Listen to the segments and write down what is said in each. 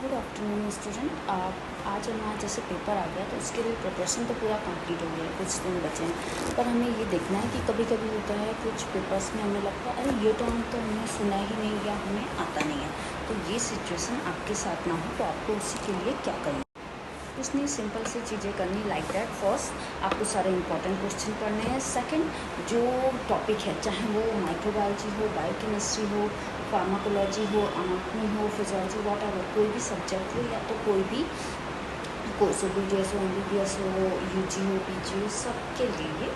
Good afternoon student. आप आज हमारा जैसे पेपर आ गया तो उसके लिए प्रिपरेशन तो पूरा कंप्लीट हो गया, कुछ दिन बचे हैं। पर हमें ये देखना है कि कभी कभी होता है कुछ पेपर्स में हमें लगता है अरे ये टर्म तो हमने सुना ही नहीं या हमें आता नहीं है। तो ये सिचुएशन आपके साथ ना हो तो आपको उसी के लिए क्या करना, कुछ नहीं, सिंपल सी चीज़ें करनी लाइक दैट। फर्स्ट आपको सारे इंपॉर्टेंट क्वेश्चन पढ़ने हैं। सेकंड, जो टॉपिक है चाहे वो माइक्रोबायोलॉजी हो, बायोकेमिस्ट्री हो, फार्माकोलॉजी हो, अनाटमी हो, फिजियोलॉजी, वॉट एवर, कोई भी सब्जेक्ट हो या तो कोई भी कोर्स हो, BDS हो, MBBS हो, UG हो, PG हो, सबके लिए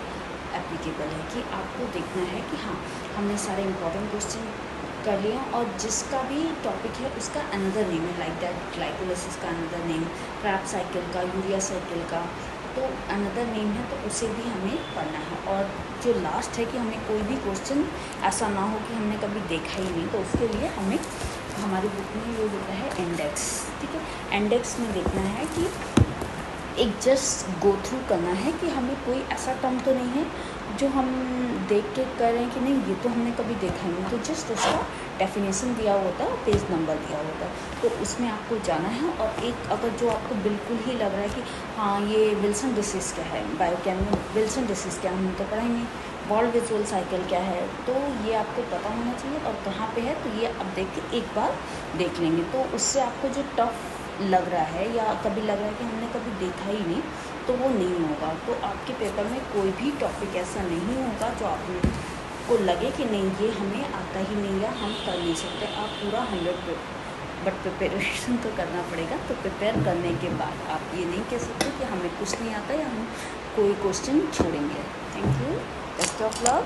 एप्लीकेबल है कि आपको देखना है कि हाँ हमने सारे इंपॉर्टेंट क्वेश्चन कर लिया और जिसका भी टॉपिक है उसका अनदर नेम है, लाइक दैट ग्लाइकोलाइसिस का अनदर नेम, क्रैब साइकिल का, यूरिया साइकिल का, तो अनदर नेम है तो उसे भी हमें पढ़ना है। और जो लास्ट है कि हमें कोई भी क्वेश्चन ऐसा ना हो कि हमने कभी देखा ही नहीं, तो उसके लिए हमें हमारी बुक में ये होता है इंडेक्स। ठीक है, इंडेक्स में देखना है कि एक जस्ट गो थ्रू करना है कि हमें कोई ऐसा टर्म तो नहीं है जो हम देख के कर रहे हैं कि नहीं ये तो हमने कभी देखा नहीं, तो जस्ट उसका डेफिनेशन दिया होता है, पेज नंबर दिया होता है, तो उसमें आपको जाना है। और एक अगर जो आपको बिल्कुल ही लग रहा है कि हाँ ये विल्सन डिसीज़ क्या है, बायोकेम में विल्सन डिसीज़ क्या, हमने तो पढ़ा ही नहीं, वॉल्ड विजुअल साइकिल क्या है, तो ये आपको पता होना चाहिए और कहाँ पे है, तो ये अब देख के एक बार देख लेंगे तो उससे आपको जो टफ लग रहा है या कभी लग रहा है कि हमने कभी देखा ही नहीं, तो वो नहीं होगा। तो आपके पेपर में कोई भी टॉपिक ऐसा नहीं होगा जो आपको लगे कि नहीं ये हमें आता ही नहीं या हम कर नहीं सकते। आप पूरा 100 बट प्रिपरेशन तो करना पड़ेगा। तो प्रिपेयर करने के बाद आप ये नहीं कह सकते कि हमें कुछ नहीं आता या हम कोई क्वेश्चन छोड़ेंगे। Thank you, best of luck.